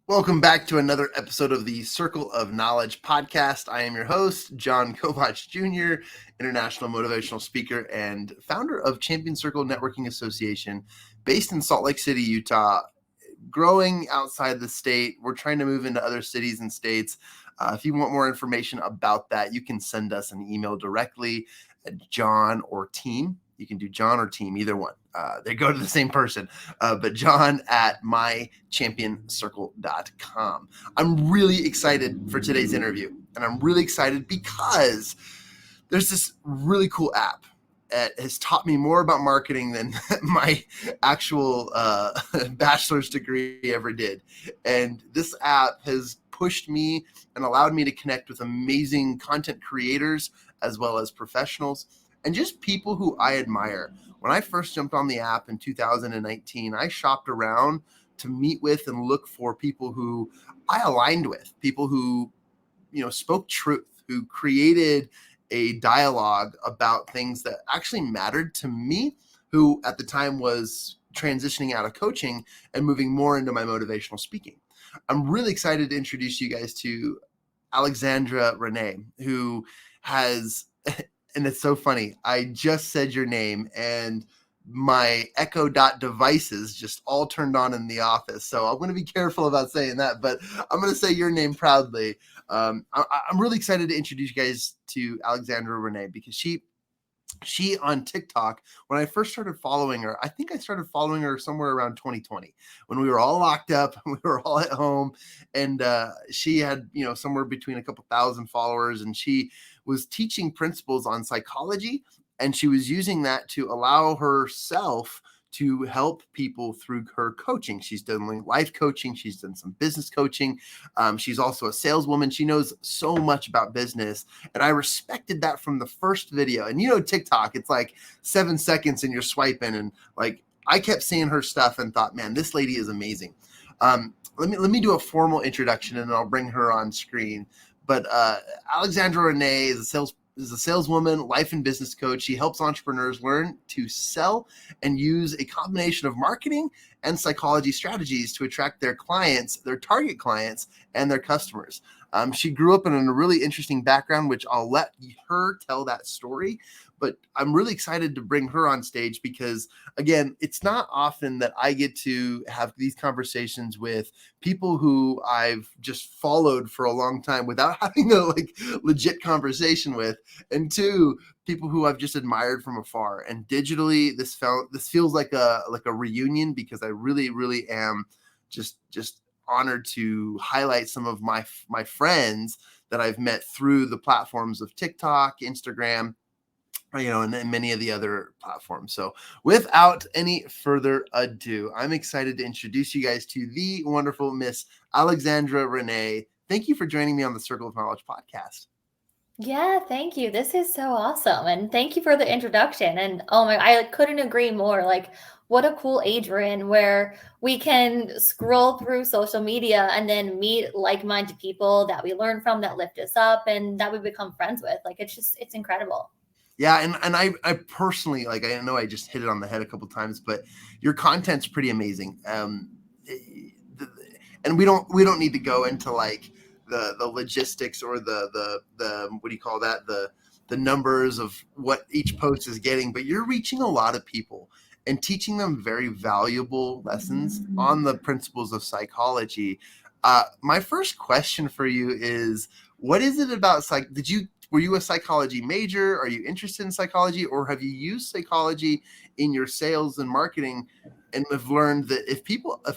Welcome back to another episode of the Circle of Knowledge podcast. I am your host, Jon Kovach Jr., international motivational speaker and founder of Champion Circle Networking Association, based in Salt Lake City, Utah, growing outside the state. We're trying to move into other cities and states. If you want more information about that, you can send us an email directly at John or team. You can do John or team, either one. They go to the same person, but John at mychampionscircle.com. I'm really excited for today's interview, and I'm really excited because there's this really cool app that has taught me more about marketing than my actual bachelor's degree ever did. And this app has pushed me and allowed me to connect with amazing content creators as well as professionals and just people who I admire. When I first jumped on the app in 2019, I shopped around to meet with and look for people who I aligned with, people who, spoke truth, who created a dialogue about things that actually mattered to me, who at the time was transitioning out of coaching and moving more into my motivational speaking. I'm really excited to introduce you guys to Alexandra Rene, who has, and it's so funny, I just said your name and my Echo Dot devices just all turned on in the office. So I'm going to be careful about saying that, but I'm going to say your name proudly. I'm really excited to introduce you guys to Alexandra Rene because she on TikTok, when I first started following her, I think I started following her somewhere around 2020 when we were all locked up, we were all at home, and she had, somewhere between a couple thousand followers, and she was teaching principles on psychology, and she was using that to allow herself to help people through her coaching. She's done life coaching. She's done some business coaching. She's also a saleswoman. She knows so much about business. And I respected that from the first video. And TikTok, it's like 7 seconds and you're swiping. And I kept seeing her stuff and thought, man, this lady is amazing. Let me do a formal introduction and I'll bring her on screen. But Alexandra Rene is a saleswoman, life and business coach. She helps entrepreneurs learn to sell and use a combination of marketing and psychology strategies to attract their clients, their target clients, and their customers. She grew up in a really interesting background, which I'll let her tell that story. But I'm really excited to bring her on stage because, again, it's not often that I get to have these conversations with people who I've just followed for a long time without having a legit conversation with, and two, people who I've just admired from afar. And digitally, this feels like a reunion because I really, really am just honored to highlight some of my friends that I've met through the platforms of TikTok, Instagram, and many of the other platforms. So without any further ado, I'm excited to introduce you guys to the wonderful Miss Alexandra Rene. Thank you for joining me on the Circle of Knowledge podcast. Yeah, thank you. This is so awesome. And thank you for the introduction. And I couldn't agree more. What a cool age we're in where we can scroll through social media and then meet like-minded people that we learn from, that lift us up, and that we become friends with. It's incredible. Yeah, and I personally, I know I just hit it on the head a couple times, but your content's pretty amazing. And we don't need to go into the logistics or the what do you call that, the numbers of what each post is getting, but you're reaching a lot of people and teaching them very valuable lessons on the principles of psychology. My first question for you is, what is it about were you a psychology major? Are you interested in psychology, or have you used psychology in your sales and marketing and have learned that if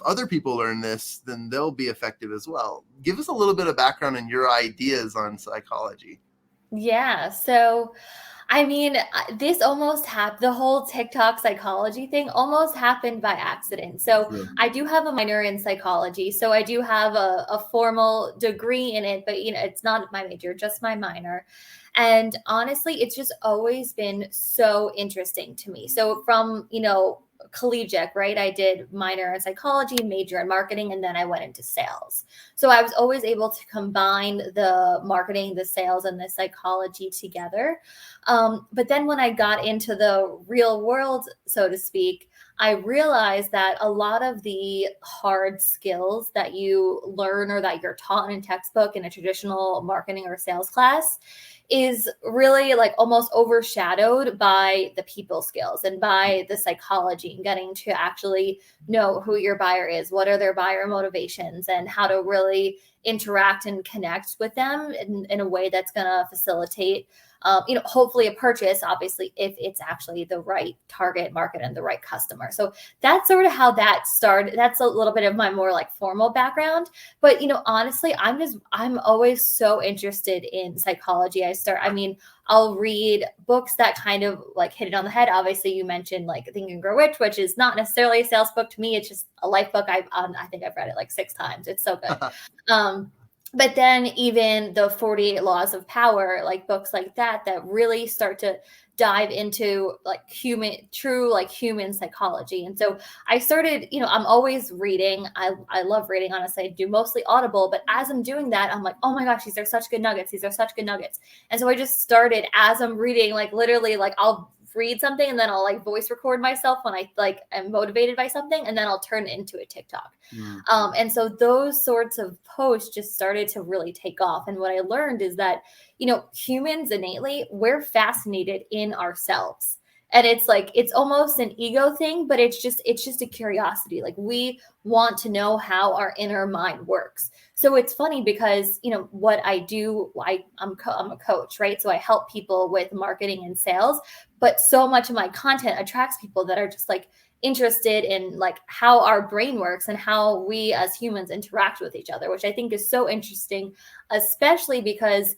other people learn this, then they'll be effective as well? Give us a little bit of background in your ideas on psychology. Yeah. So, this almost happened. The whole TikTok psychology thing almost happened by accident. So Sure. I do have a minor in psychology. So I do have a formal degree in it, but it's not my major, just my minor. And honestly, it's just always been so interesting to me. So from, collegiate, right? I did minor in psychology, major in marketing, and then I went into sales. So I was always able to combine the marketing, the sales, and the psychology together. But then when I got into the real world, so to speak, I realized that a lot of the hard skills that you learn or that you're taught in a textbook in a traditional marketing or sales class is really like almost overshadowed by the people skills and by the psychology and getting to actually know who your buyer is, what are their buyer motivations, and how to really interact and connect with them in a way that's going to facilitate hopefully a purchase, obviously, if it's actually the right target market and the right customer. So that's sort of how that started. That's a little bit of my more like formal background. But, honestly, I'm always so interested in psychology. I'll read books that kind of like hit it on the head. Obviously, you mentioned like Think and Grow Rich, which is not necessarily a sales book to me. It's just a life book. I think I've read it like 6 times. It's so good. But then even the 48 Laws of Power, like books like that really start to dive into like true human psychology. And so I started, I'm always reading. I love reading, honestly. I do mostly Audible, but as I'm doing that, I'm like, oh my gosh, these are such good nuggets. These are such good nuggets. And so I just started as I'm reading, like literally, like I'll read something and then I'll like voice record myself when I like am motivated by something, and then I'll turn it into a TikTok. And so those sorts of posts just started to really take off. And what I learned is that, humans innately, we're fascinated in ourselves. And it's like, it's almost an ego thing, but it's just a curiosity. Like we want to know how our inner mind works. So it's funny because, what I do, I'm a coach, right? So I help people with marketing and sales, but so much of my content attracts people that are just like interested in like how our brain works and how we as humans interact with each other, which I think is so interesting, especially because,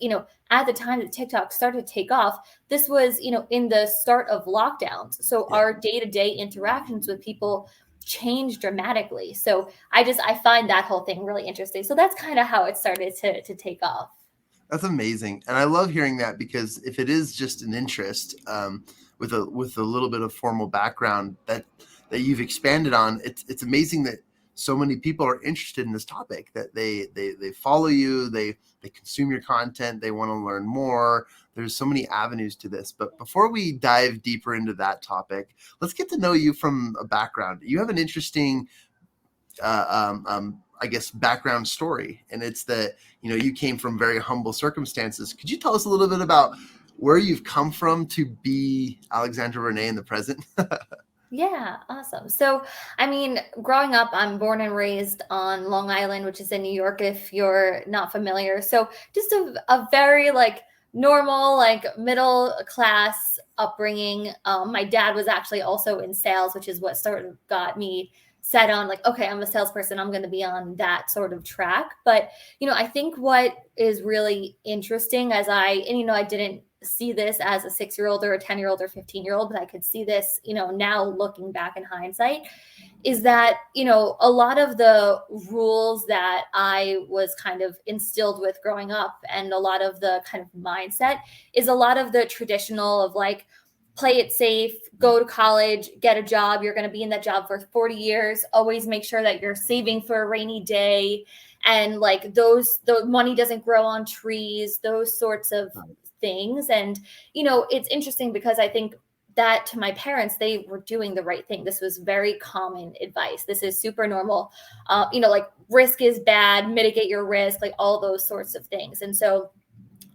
at the time that TikTok started to take off, this was, in the start of lockdowns. So our day-to-day interactions with people changed dramatically. So I find that whole thing really interesting. So that's kind of how it started to take off. That's amazing. And I love hearing that, because if it is just an interest, with a little bit of formal background that you've expanded on, it's amazing that so many people are interested in this topic, that they follow you, they consume your content, they want to learn more. There's so many avenues to this. But before we dive deeper into that topic, let's get to know you from a background. You have an interesting I guess background story, and it's that you came from very humble circumstances. Could you tell us a little bit about where you've come from to be Alexandra Rene in the present? Yeah, awesome. So, growing up, I'm born and raised on Long Island, which is in New York, if you're not familiar. So, just a very like normal, like middle class upbringing. My dad was actually also in sales, which is what sort of got me set on like, okay, I'm a salesperson. I'm going to be on that sort of track. But, I think what is really interesting I didn't see this as a 6-year-old or a 10-year-old or 15-year-old, but I could see this, now looking back in hindsight, is that, a lot of the rules that I was kind of instilled with growing up, and a lot of the kind of mindset is a lot of the traditional of like, play it safe, go to college, get a job. You're going to be in that job for 40 years. Always make sure that you're saving for a rainy day. And like the money doesn't grow on trees, those sorts of things. And, it's interesting because I think that to my parents, they were doing the right thing. This was very common advice. This is super normal. Like risk is bad, mitigate your risk, like all those sorts of things. And so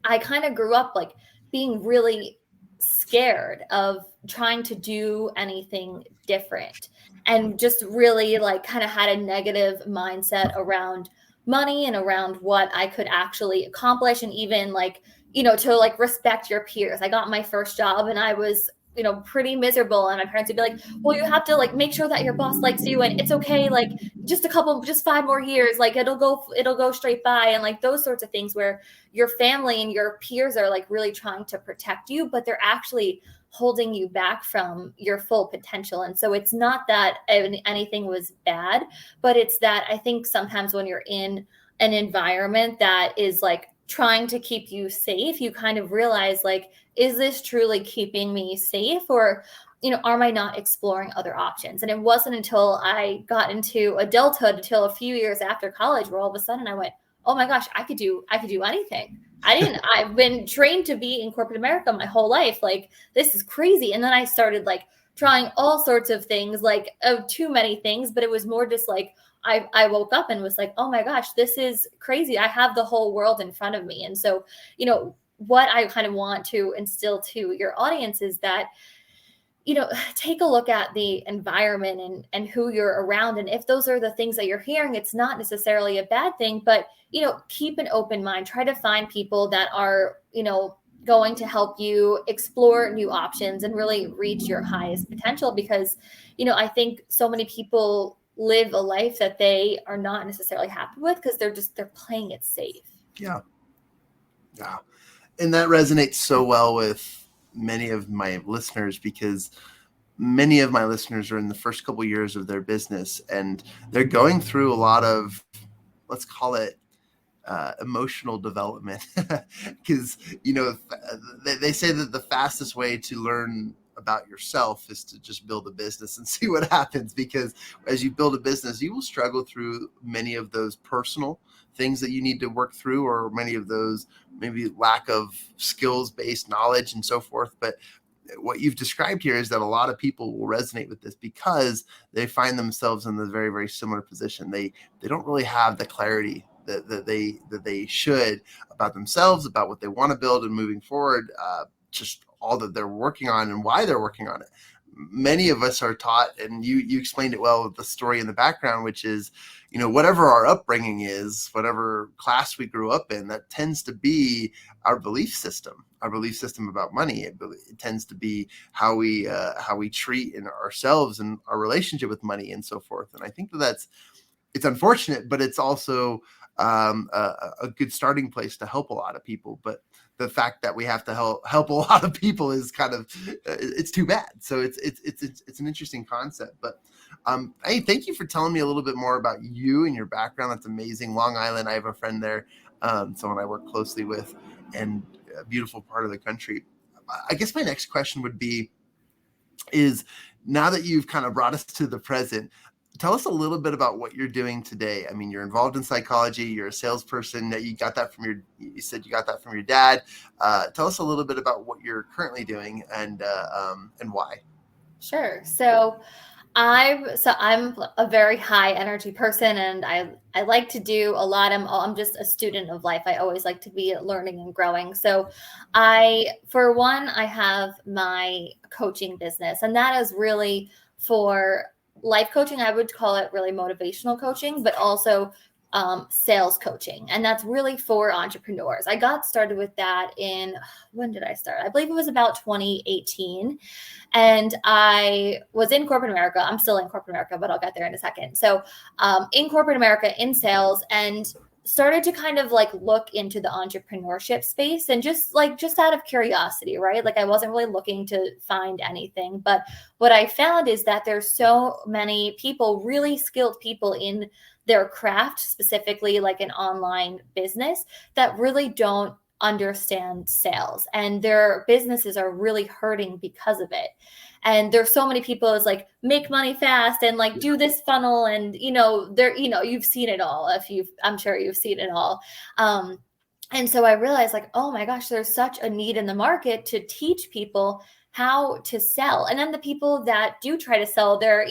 I kind of grew up like being really scared of trying to do anything different, and just really like kind of had a negative mindset around money and around what I could actually accomplish, and even like to like respect your peers. I got my first job and I was pretty miserable, and my parents would be like, well, you have to like make sure that your boss likes you, and it's okay, like just 5 more years, like it'll go straight by, and like those sorts of things where your family and your peers are like really trying to protect you, but they're actually holding you back from your full potential. And so it's not that anything was bad, but it's that I think sometimes when you're in an environment that is like trying to keep you safe, you kind of realize like, is this truly keeping me safe, or am I not exploring other options? And it wasn't until I got into adulthood, until a few years after college, where all of a sudden I went, oh my gosh, I could do anything. I've been trained to be in corporate America my whole life. Like, this is crazy. And then I started like trying all sorts of things, like too many things, but it was more just like, I woke up and was like, oh my gosh, this is crazy. I have the whole world in front of me. And so, what I kind of want to instill to your audience is that, take a look at the environment and who you're around. And if those are the things that you're hearing, it's not necessarily a bad thing, but, keep an open mind, try to find people that are, going to help you explore new options and really reach your highest potential. Because, I think so many people live a life that they are not necessarily happy with because they're playing it safe. Yeah. Yeah. And that resonates so well with many of my listeners, because many of my listeners are in the first couple of years of their business, and they're going through a lot of, let's call it, emotional development. Because, they say that the fastest way to learn about yourself is to just build a business and see what happens. Because as you build a business, you will struggle through many of those personal things that you need to work through, or many of those maybe lack of skills-based knowledge and so forth. But what you've described here is that a lot of people will resonate with this because they find themselves in the very, very similar position. They don't really have the clarity that they should about themselves, about what they want to build and moving forward, just all that they're working on and why they're working on it. Many of us are taught, and you explained it well with the story in the background, which is, whatever our upbringing is, whatever class we grew up in, that tends to be our belief system about money. It tends to be how we treat ourselves and our relationship with money and so forth. And I think it's unfortunate, but it's also a good starting place to help a lot of people. But the fact that we have to help a lot of people is kind of, it's too bad. So it's an interesting concept. But hey, thank you for telling me a little bit more about you and your background. That's amazing. Long Island, I have a friend there, someone I work closely with, and a beautiful part of the country. I guess my next question would be, is now that you've kind of brought us to the present, tell us a little bit about what you're doing today. I mean, you're involved in psychology. You're a salesperson. You said you got that from your dad. Tell us a little bit about what you're currently doing and why. Sure. So I'm a very high energy person, and I like to do a lot. I'm just a student of life. I always like to be learning and growing. So for one, I have my coaching business, and that is really for life coaching. I would call it really motivational coaching, but also sales coaching. And that's really for entrepreneurs. I got started with that when did I start? I believe it was about 2018. And I was in corporate America. I'm still in corporate America, but I'll get there in a second. So in corporate America, in sales, and started to kind of like look into the entrepreneurship space, and just out of curiosity, right? Like I wasn't really looking to find anything, but what I found is that there's so many people, really skilled people in their craft, specifically like an online business, that really don't understand sales, and their businesses are really hurting because of it. And there's so many people is like, make money fast and like do this funnel, and you've seen it all. I'm sure you've seen it all. And so I realized like, oh my gosh, there's such a need in the market to teach people how to sell. And then the people that do try to sell, they're,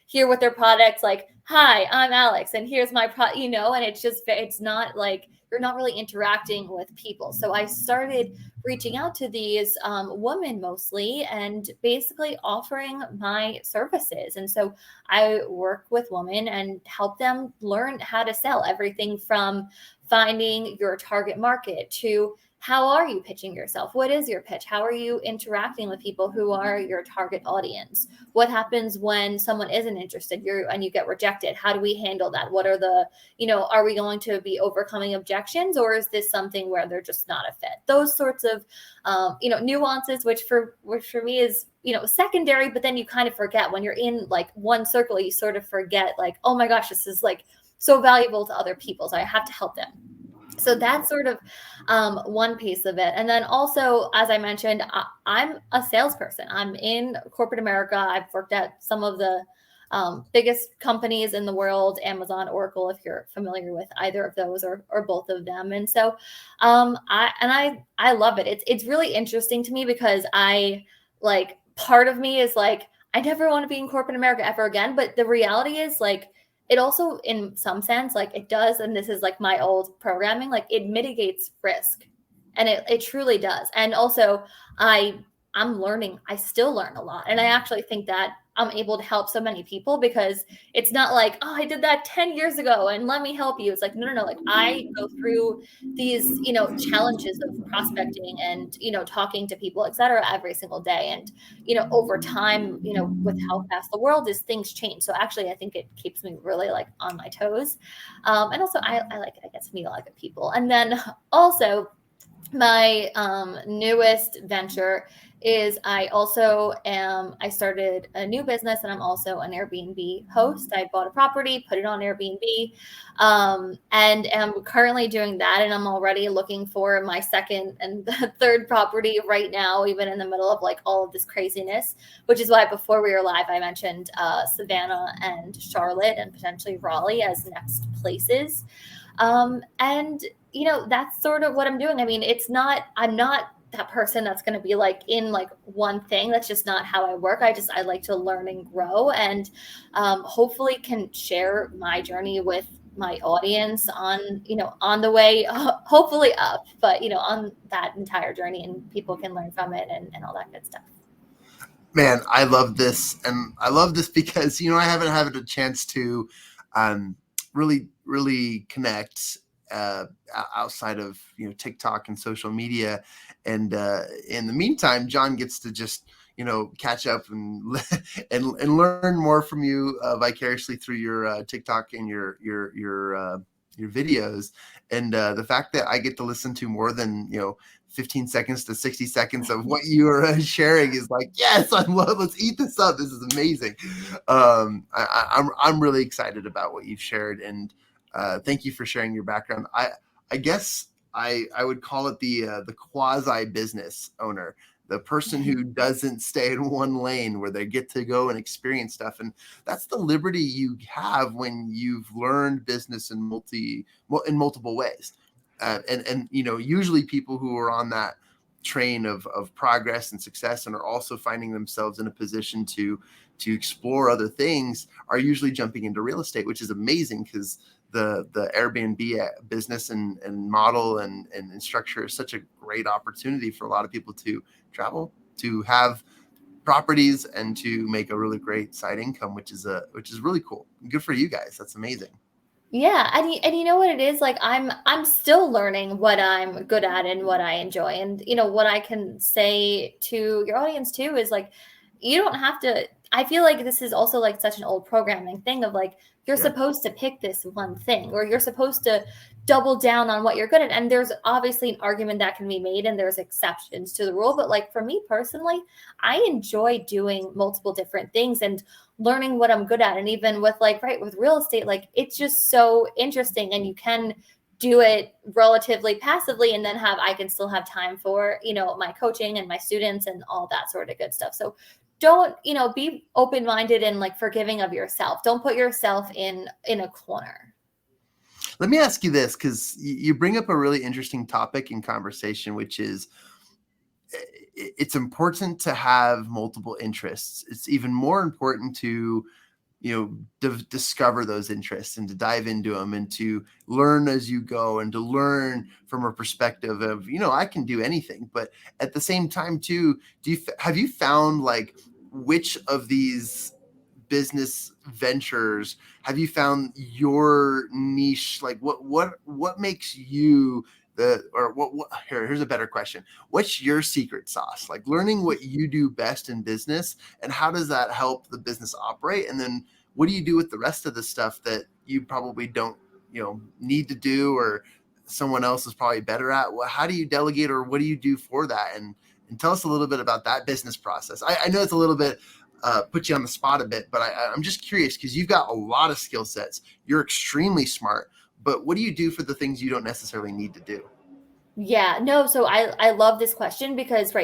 here with their products, like, hi, I'm Alex, and here's my product, and it's not like, you're not really interacting with people. So I started reaching out to these women mostly, and basically offering my services. And so I work with women and help them learn how to sell, everything from finding your target market to how are you pitching yourself? What is your pitch? How are you interacting with people who are your target audience? What happens when someone isn't interested and you get rejected? How do we handle that? What are are we going to be overcoming objections, or is this something where they're just not a fit? Those sorts of, nuances, which for me is, secondary, but then you kind of forget when you're in like one circle, you sort of forget like, oh my gosh, this is like so valuable to other people. So I have to help them. So that's sort of one piece of it. And then also, as I mentioned, I'm a salesperson. I'm in corporate America. I've worked at some of the biggest companies in the world, Amazon, Oracle, if you're familiar with either of those or both of them. And so I love it. It's really interesting to me because part of me is like, I never want to be in corporate America ever again. But the reality is, like, it also, in some sense, like it does, and this is like my old programming, like it mitigates risk. And it truly does. And also I'm learning, I still learn a lot. And I actually think that I'm able to help so many people because it's not like, oh, I did that 10 years ago and let me help you. It's like, no. Like I go through these, challenges of prospecting and, talking to people, et cetera, every single day. And, over time, with how fast the world is, things change. So actually, I think it keeps me really like on my toes. And also I like it. I get to meet a lot of good people. And then also, my newest venture is I started a new business, and I'm also an Airbnb host. I bought a property, put it on Airbnb, and am currently doing that. And I'm already looking for my second and third property right now, even in the middle of like all of this craziness, which is why before we were live, I mentioned Savannah and Charlotte and potentially Raleigh as next places. And that's sort of what I'm doing. I mean, I'm not that person that's going to be like in like one thing. That's just not how I work. I like to learn and grow, and hopefully can share my journey with my audience on the way, hopefully up, but on that entire journey, and people can learn from it and all that good stuff. Man, I love this, and I love this because I haven't had a chance to really connect outside of TikTok and social media. And in the meantime, Jon gets to just catch up and learn more from you vicariously through your TikTok and your videos. And the fact that I get to listen to more than 15 seconds to 60 seconds of what you are sharing is like, yes, I love. Let's eat this up. This is amazing. I'm really excited about what you've shared, and thank you for sharing your background. I guess I would call it the quasi business owner, the person who doesn't stay in one lane, where they get to go and experience stuff. And that's the liberty you have when you've learned business in multiple ways. And usually people who are on that train of progress and success and are also finding themselves in a position to explore other things are usually jumping into real estate, which is amazing because the Airbnb business and model and structure is such a great opportunity for a lot of people to travel, to have properties, and to make a really great side income, which is really cool. Good for you guys. That's amazing. Yeah, and you know what it is, like I'm still learning what I'm good at and what I enjoy. And what I can say to your audience too is like, you don't have to. I feel like this is also like such an old programming thing of like, you're supposed to pick this one thing, or you're supposed to double down on what you're good at. And there's obviously an argument that can be made, and there's exceptions to the rule. But like for me personally, I enjoy doing multiple different things and learning what I'm good at. And even with with real estate, like it's just so interesting, and you can do it relatively passively, and then I can still have time for, my coaching and my students and all that sort of good stuff. So don't, be open-minded and like forgiving of yourself. Don't put yourself in a corner. Let me ask you this, because you bring up a really interesting topic in conversation, which is it's important to have multiple interests. It's even more important to discover those interests and to dive into them and to learn as you go and to learn from a perspective of, I can do anything. But at the same time too, have you found like which of these business ventures have you found your niche? Like what makes you here's a better question. What's your secret sauce? Like learning what you do best in business, and how does that help the business operate? And then what do you do with the rest of the stuff that you probably don't, need to do, or someone else is probably better at? Well, how do you delegate, or what do you do for that? And tell us a little bit about that business process. I know it's a little bit put you on the spot a bit, but I'm just curious because you've got a lot of skill sets. You're extremely smart, but what do you do for the things you don't necessarily need to do? Yeah, no, so I love this question because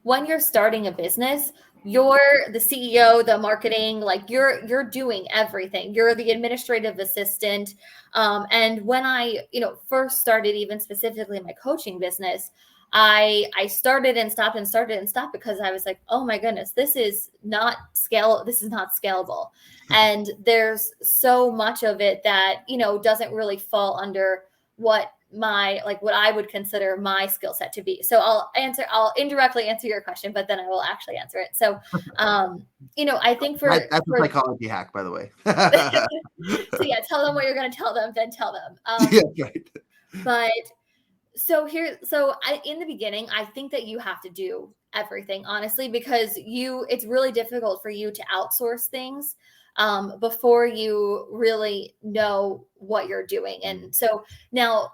when you're starting a business, you're the CEO, the marketing, like you're doing everything. You're the administrative assistant. And when I, first started even specifically my coaching business, I started and stopped and started and stopped because I was like, oh my goodness, this is not scalable. And there's so much of it that, doesn't really fall under what what I would consider my skill set to be. So I'll indirectly answer your question, but then I will actually answer it. So, I think that's a psychology hack, by the way. So yeah, tell them what you're going to tell them, then tell them. Yeah, right. But in the beginning, I think that you have to do everything, honestly, because it's really difficult for you to outsource things before you really know what you're doing. And so now,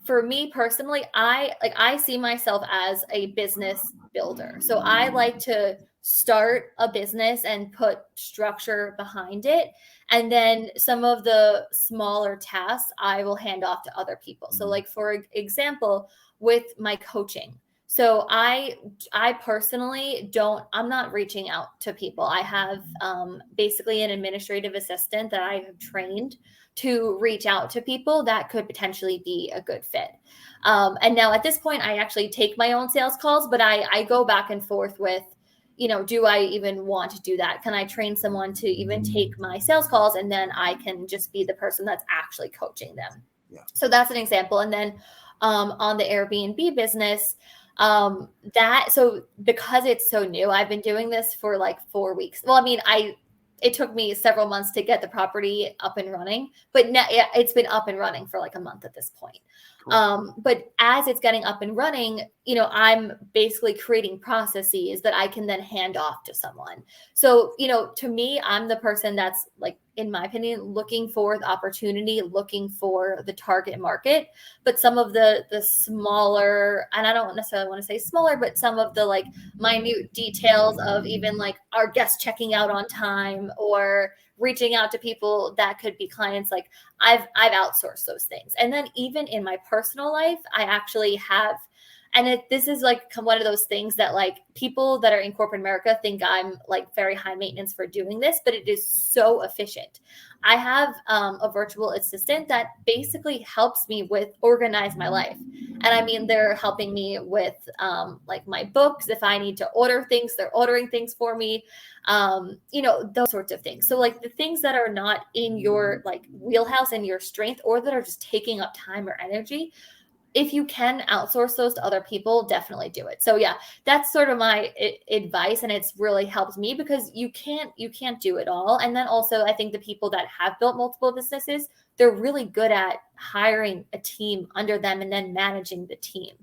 for me personally, I see myself as a business builder. So I like to start a business and put structure behind it. And then some of the smaller tasks I will hand off to other people. So like, for example, with my coaching. So I personally I'm not reaching out to people. I have basically an administrative assistant that I have trained to reach out to people that could potentially be a good fit. And now at this point, I actually take my own sales calls, but I go back and forth with, do I even want to do that? Can I train someone to even take my sales calls, and then I can just be the person that's actually coaching them? Yeah. So that's an example. And then on the Airbnb business, so because it's so new, I've been doing this for like 4 weeks. Well, I mean, it took me several months to get the property up and running, but now it's been up and running for like a month at this point. Cool. But as it's getting up and running, I'm basically creating processes that I can then hand off to someone. So, to me, I'm the person that's, like, in my opinion, looking for the opportunity, looking for the target market. But some of the smaller, and I don't necessarily want to say smaller, but some of the like minute details of even like our guests checking out on time or reaching out to people that could be clients, like I've outsourced those things. And then even in my personal life, I actually have, and this is like one of those things that like people that are in corporate America think I'm like very high maintenance for doing this, but it is so efficient. I have a virtual assistant that basically helps me with organize my life. And I mean, they're helping me with like my books. If I need to order things, they're ordering things for me. Those sorts of things. So like the things that are not in your like wheelhouse and your strength, or that are just taking up time or energy, if you can outsource those to other people, definitely do it. So yeah, that's sort of my advice. And it's really helped me because you can't do it all. And then also I think the people that have built multiple businesses, they're really good at hiring a team under them and then managing the team.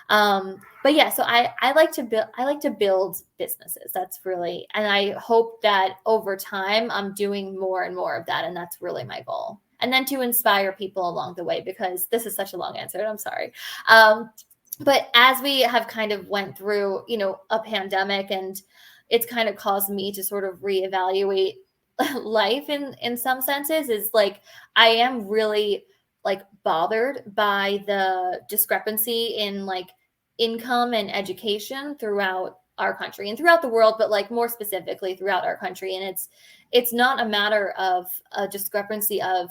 But yeah, so I like to build businesses. That's really, and I hope that over time I'm doing more and more of that. And that's really my goal. And then to inspire people along the way, because this is such a long answer, and I'm sorry. But as we have kind of went through, a pandemic, and it's kind of caused me to sort of reevaluate life in some senses, is like, I am really like bothered by the discrepancy in like income and education throughout our country and throughout the world, but like more specifically throughout our country. And it's not a matter of a discrepancy of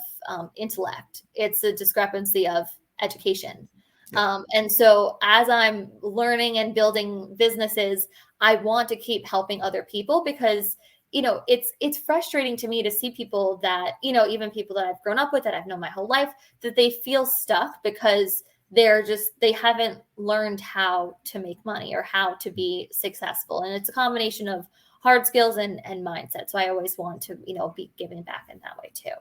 intellect. It's a discrepancy of education. Yeah. And so as I'm learning and building businesses, I want to keep helping other people, because it's frustrating to me to see people that, even people that I've grown up with, that I've known my whole life, that they feel stuck because they haven't learned how to make money or how to be successful. And it's a combination of hard skills and mindset. So I always want to, be giving back in that way too.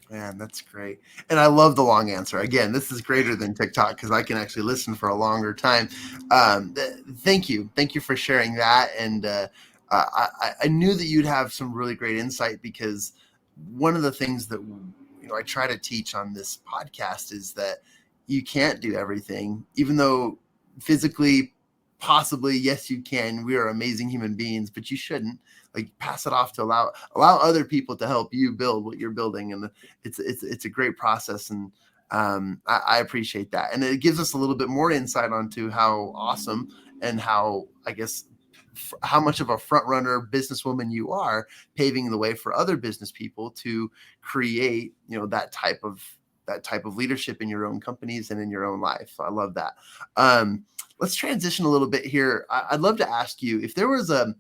Man, that's great. And I love the long answer. Again, this is greater than TikTok because I can actually listen for a longer time. Thank you. Thank you for sharing that. And I knew that you'd have some really great insight, because one of the things that I try to teach on this podcast is that you can't do everything, even though physically, possibly, yes, you can. We are amazing human beings, but you shouldn't. Like, pass it off to allow other people to help you build what you're building. And it's a great process. And I appreciate that. And it gives us a little bit more insight onto how awesome and how, I guess, how much of a front runner businesswoman you are, paving the way for other business people to create, that type of that type of leadership in your own companies and in your own life. So I love that. Let's transition a little bit here. I'd love to ask you if there was a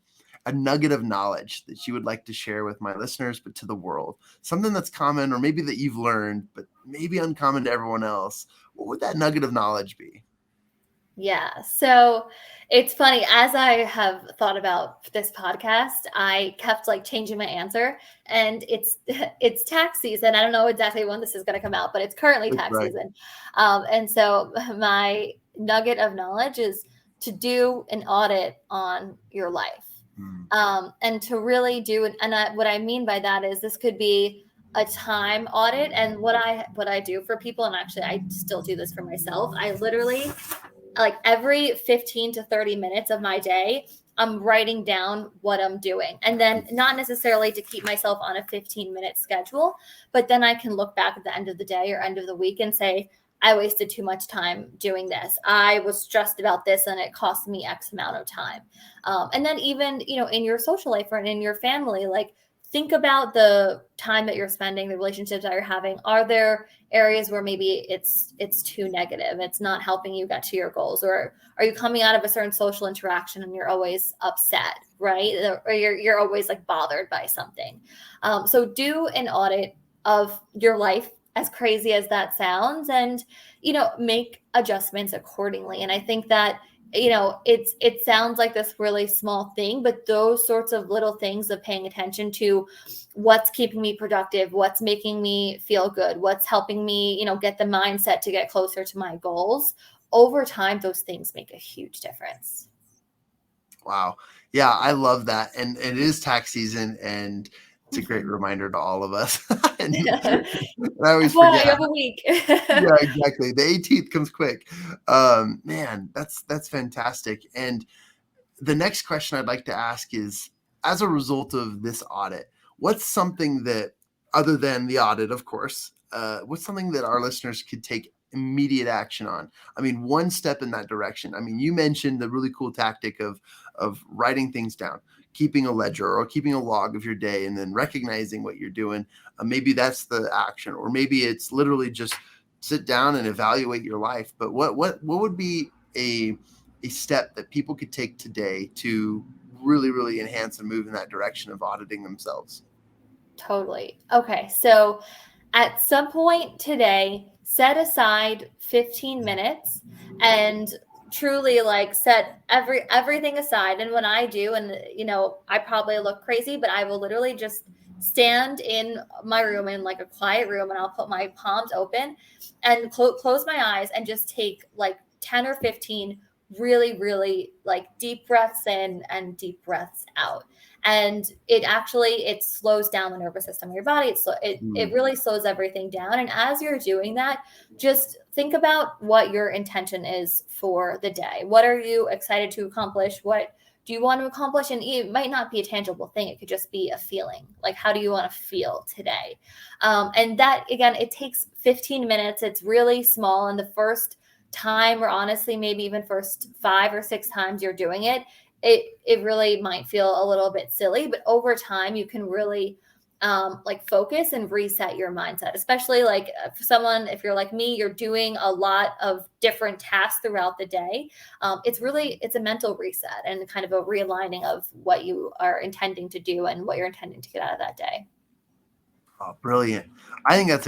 nugget of knowledge that you would like to share with my listeners, but to the world, something that's common, or maybe that you've learned, but maybe uncommon to everyone else. What would that nugget of knowledge be? Yeah. So it's funny, as I have thought about this podcast, I kept like changing my answer, and it's tax season. I don't know exactly when this is going to come out, but it's currently That's tax right. season. And so my nugget of knowledge is to do an audit on your life. And to really do it. And what I mean by that is this could be a time audit. And what I do for people, and actually I still do this for myself, I literally, like, every 15 to 30 minutes of my day, I'm writing down what I'm doing. And then not necessarily to keep myself on a 15-minute schedule, but then I can look back at the end of the day or end of the week and say, I wasted too much time doing this. I was stressed about this and it cost me X amount of time. And then even, in your social life or in your family, like, think about the time that you're spending, the relationships that you're having. Are there areas where maybe it's too negative, it's not helping you get to your goals? Or are you coming out of a certain social interaction and you're always upset, right? Or you're always like bothered by something. So do an audit of your life, as crazy as that sounds, and make adjustments accordingly. And I think that it sounds like this really small thing, but those sorts of little things of paying attention to what's keeping me productive, what's making me feel good, what's helping me, get the mindset to get closer to my goals, over time, those things make a huge difference. Wow. Yeah, I love that. And it is tax season, and it's a great reminder to all of us. and I always Boy, you forget. have a week. Yeah, exactly. The 18th comes quick. Man, that's fantastic. And the next question I'd like to ask is, as a result of this audit, what's something that, other than the audit, of course, what's something that our listeners could take immediate action on? I mean, one step in that direction. I mean, you mentioned the really cool tactic of writing things down, keeping a ledger or keeping a log of your day, and then recognizing what you're doing. Maybe that's the action, or maybe it's literally just sit down and evaluate your life. But what would be a step that people could take today to really, really enhance and move in that direction of auditing themselves? Totally. Okay. So at some point today, set aside 15 minutes and truly, like, set everything aside. And when I do, and I probably look crazy, but I will literally just stand in my room, in like a quiet room, and I'll put my palms open and close my eyes and just take like 10 or 15 really, really like deep breaths in and deep breaths out. And it slows down the nervous system of your body. It really slows everything down. And as you're doing that, just think about what your intention is for the day. What are you excited to accomplish? What do you want to accomplish? And it might not be a tangible thing. It could just be a feeling. Like, how do you want to feel today? And that, again, it takes 15 minutes. It's really small. And the first time, or honestly, maybe even first 5 or 6 times you're doing it, it really might feel a little bit silly, but over time you can really like focus and reset your mindset, especially like if you're like me, you're doing a lot of different tasks throughout the day. It's a mental reset and kind of a realigning of what you are intending to do and what you're intending to get out of that day. Oh, brilliant. I think that's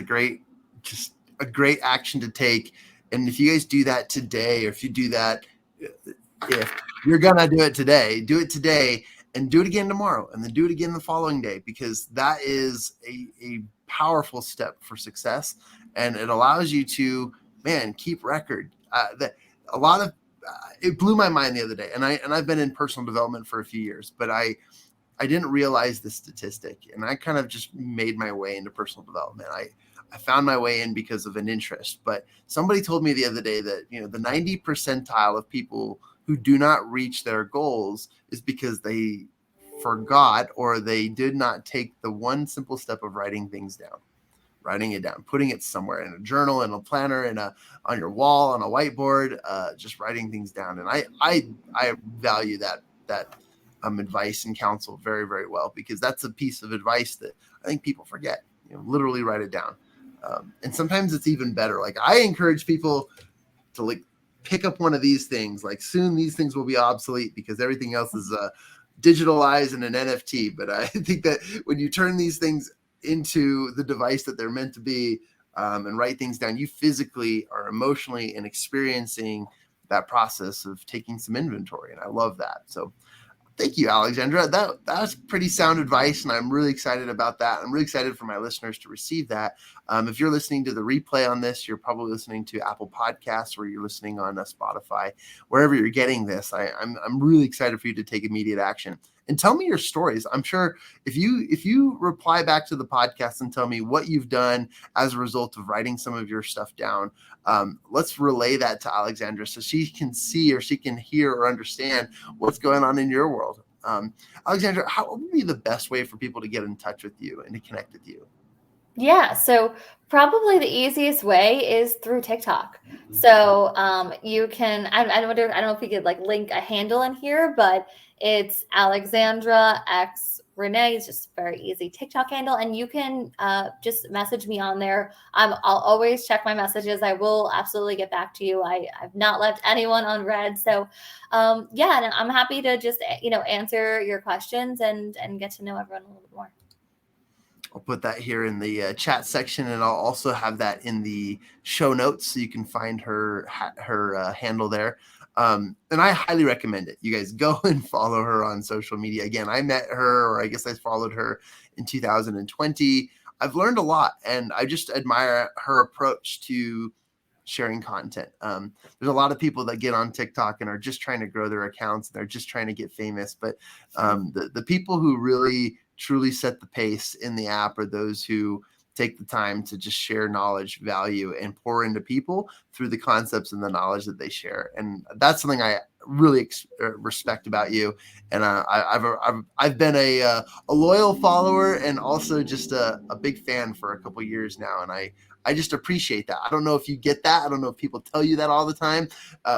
just a great action to take. And if you guys do that today, or if you do that, if you're going to do it today and do it again tomorrow, and then do it again the following day, because that is a powerful step for success. And it allows you to, keep record. It blew my mind the other day. And I've been in personal development for a few years, but I didn't realize the statistic, and I kind of just made my way into personal development. I found my way in because of an interest, but somebody told me the other day that, the 90 percentile of people who do not reach their goals is because they forgot, or they did not take the one simple step of writing it down, putting it somewhere in a journal, in a planner, on your wall, on a whiteboard, just writing things down. And I value that advice and counsel very, very well, because that's a piece of advice that I think people forget. Literally write it down. And sometimes it's even better. Like I encourage people to like pick up one of these things. Like soon these things will be obsolete because everything else is digitalized in an NFT. But I think that when you turn these things into the device that they're meant to be, and write things down, you physically are emotionally and experiencing that process of taking some inventory. And I love that. So thank you, Alexandra. That's pretty sound advice, and I'm really excited about that. I'm really excited for my listeners to receive that. If you're listening to the replay on this, you're probably listening to Apple Podcasts, or you're listening on Spotify, wherever you're getting this. I'm really excited for you to take immediate action and tell me your stories. I'm sure if you reply back to the podcast and tell me what you've done as a result of writing some of your stuff down, let's relay that to Alexandra so she can see or she can hear or understand what's going on in your world. Alexandra, how would be the best way for people to get in touch with you and to connect with you? Yeah, so probably the easiest way is through TikTok. So you can, I don't know if we could like link a handle in here, but it's Alexandra X Rene. It's just a very easy TikTok handle, and you can just message me on there. I'll always check my messages. I will absolutely get back to you. I've not left anyone on red. So yeah, and I'm happy to just answer your questions and get to know everyone a little bit more. I'll put that here in the chat section, and I'll also have that in the show notes so you can find her handle there. And I highly recommend it. You guys go and follow her on social media. Again, I met her, or I guess I followed her in 2020. I've learned a lot, and I just admire her approach to sharing content. There's a lot of people that get on TikTok and are just trying to grow their accounts. They're just trying to get famous. But the people who really truly set the pace in the app are those who take the time to just share knowledge, value, and pour into people through the concepts and the knowledge that they share. And that's something I really respect about you. And I've been a loyal follower and also just a big fan for a couple years now. And I just appreciate that. I don't know if you get that. I don't know if people tell you that all the time.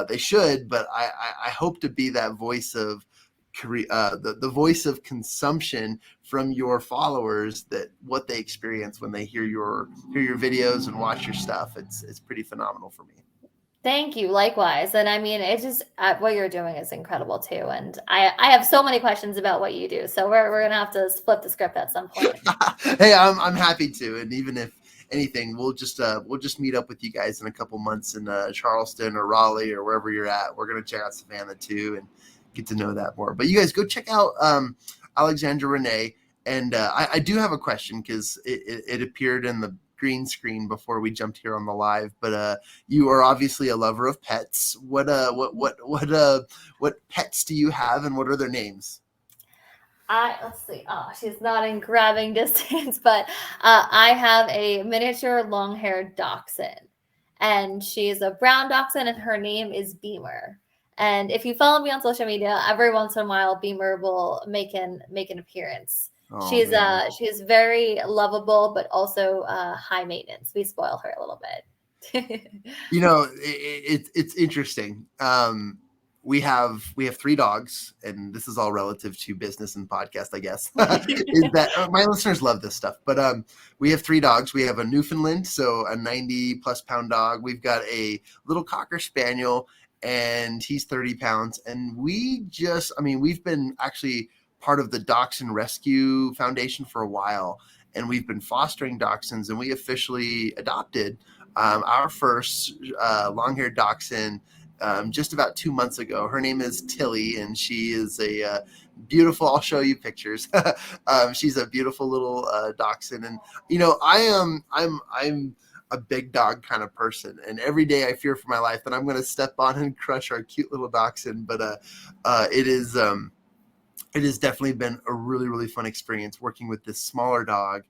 They should, but I hope to be that voice of the voice of consumption from your followers, that what they experience when they hear your videos and watch your stuff. It's pretty phenomenal for me. Thank you. Likewise. And I mean, it's just what you're doing is incredible too. And I have so many questions about what you do. So we're going to have to flip the script at some point. Hey, I'm happy to. And even if anything, we'll just meet up with you guys in a couple months in Charleston or Raleigh or wherever you're at. We're going to check out Savannah too and get to know that more. But you guys go check out Alexandra Rene. And I do have a question because it appeared in the green screen before we jumped here on the live. But you are obviously a lover of pets. What pets do you have, and what are their names? Let's see. Oh, she's not in grabbing distance, but I have a miniature long-haired dachshund, and she's a brown dachshund, and her name is Beamer. And if you follow me on social media, every once in a while, Beamer will make an appearance. Oh, she's very lovable, but also high maintenance. We spoil her a little bit. It's interesting. We have 3 dogs, and this is all relative to business and podcast, I guess. Is that my listeners love this stuff? But we have 3 dogs. We have a Newfoundland, so a 90+ pound dog. We've got a little Cocker Spaniel, and he's 30 pounds. And we've been actually part of the Dachshund Rescue Foundation for a while, and we've been fostering dachshunds, and we officially adopted our first long-haired dachshund just about 2 months ago. Her name is Tilly, and she is a beautiful. I'll show you pictures. She's a beautiful little dachshund, and I'm a big dog kind of person, and every day I fear for my life that I'm going to step on and crush our cute little dachshund. But it has definitely been a really, really fun experience working with this smaller dog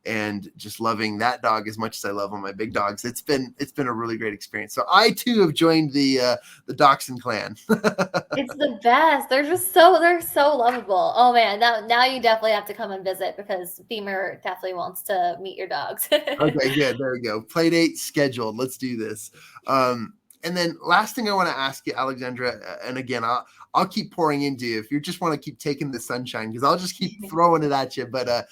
and just loving that dog as much as I love all my big dogs. It's been a really great experience. So I too have joined the Dachshund clan. It's the best. They're so lovable. Oh man, now you definitely have to come and visit, because Beamer definitely wants to meet your dogs. Okay, good. There we go. Play date scheduled. Let's do this. And then last thing I want to ask you, Alexandra, and again, I'll keep pouring into you if you just want to keep taking the sunshine, because I'll just keep throwing it at you. But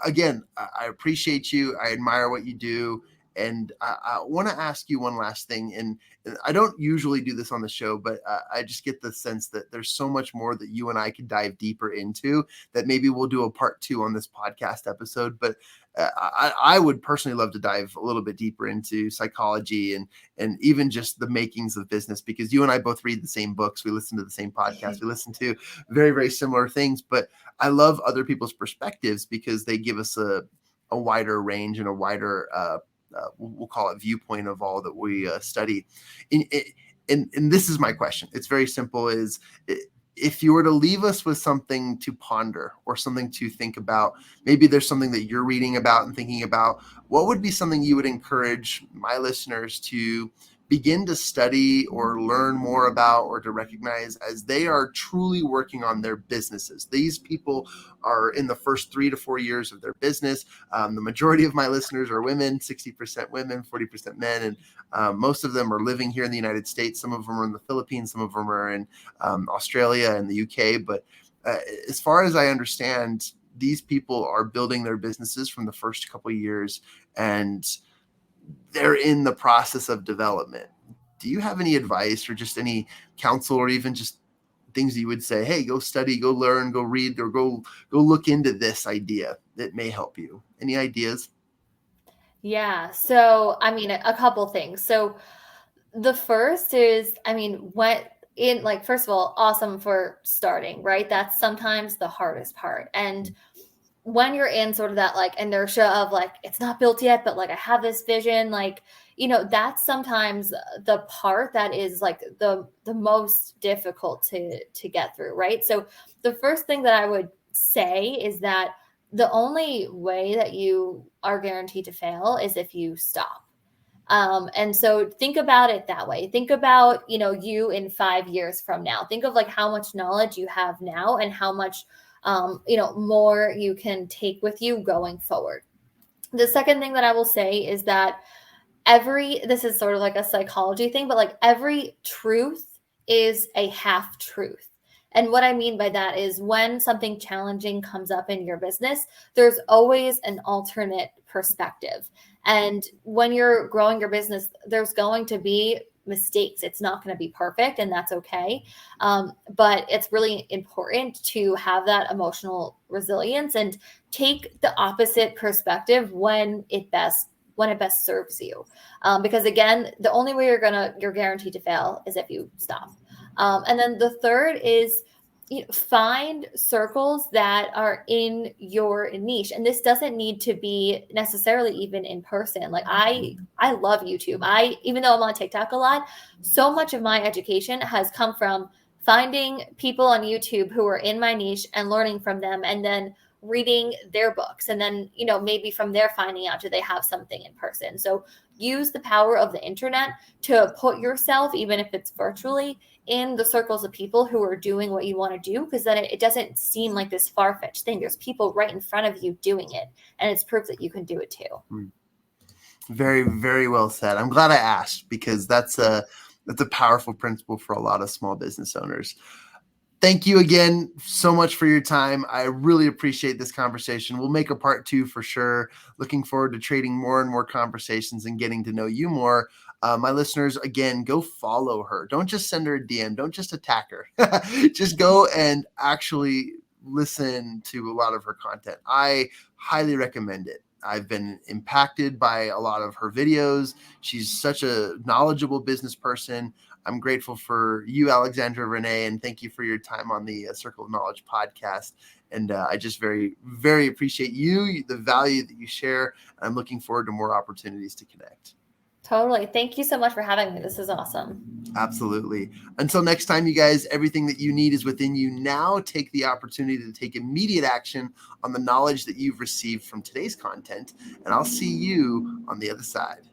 again, I appreciate you. I admire what you do. And I want to ask you one last thing. And I don't usually do this on the show, but I just get the sense that there's so much more that you and I could dive deeper into that maybe we'll do a part 2 on this podcast episode. But I would personally love to dive a little bit deeper into psychology and even just the makings of business, because you and I both read the same books. We listen to the same podcasts. We listen to very, very similar things. But I love other people's perspectives because they give us a wider range and a wider, we'll call it viewpoint of all that we study. And this is my question. It's very simple. If you were to leave us with something to ponder or something to think about, maybe there's something that you're reading about and thinking about, what would be something you would encourage my listeners to begin to study or learn more about or to recognize as they are truly working on their businesses? These people are in the first 3 to 4 years of their business. The majority of my listeners are women, 60% women, 40% men. And most of them are living here in the United States. Some of them are in the Philippines. Some of them are in Australia and the UK. But as far as I understand, these people are building their businesses from the first couple of years, and they're in the process of development. Do you have any advice or just any counsel or even just things that you would say, hey, go study, go learn, go read, or go look into this idea that may help you? Any ideas? Yeah. So, I mean, a couple things. So, the first is, I mean, first of all, awesome for starting, right? That's sometimes the hardest part. And when you're in sort of that like inertia of like, it's not built yet, but like I have this vision, like, that's sometimes the part that is like the most difficult to get through, right? So the first thing that I would say is that the only way that you are guaranteed to fail is if you stop. And so think about it that way. Think about, you in 5 years from now. Think of like how much knowledge you have now and how much, more you can take with you going forward. The second thing that I will say is that this is sort of like a psychology thing, but like every truth is a half truth. And what I mean by that is when something challenging comes up in your business, there's always an alternate perspective. And when you're growing your business, there's going to be mistakes. It's not going to be perfect, and that's okay. But it's really important to have that emotional resilience and take the opposite perspective when it best serves you. Because again, the only way you're guaranteed to fail is if you stop. And then the third is find circles that are in your niche. And this doesn't need to be necessarily even in person. Like I love YouTube. Even though I'm on TikTok a lot, so much of my education has come from finding people on YouTube who are in my niche and learning from them, and then reading their books, and then maybe from there finding out, do they have something in person. So use the power of the internet to put yourself, even if it's virtually, in the circles of people who are doing what you want to do, because then it doesn't seem like this far-fetched thing. There's people right in front of you doing it, and it's proof that you can do it too. Very, very well said. I'm glad I asked, because that's a powerful principle for a lot of small business owners. Thank you again so much for your time. I really appreciate this conversation. We'll make a part 2 for sure. Looking forward to trading more and more conversations and getting to know you more. My listeners, again, go follow her. Don't just send her a DM. Don't just attack her. Just go and actually listen to a lot of her content. I highly recommend it. I've been impacted by a lot of her videos. She's such a knowledgeable business person. I'm grateful for you, Alexandra Rene, and thank you for your time on the Circle of Knowledge podcast. And I just very, very appreciate you, the value that you share. I'm looking forward to more opportunities to connect. Totally. Thank you so much for having me. This is awesome. Absolutely. Until next time, you guys, everything that you need is within you now. Take the opportunity to take immediate action on the knowledge that you've received from today's content, and I'll see you on the other side.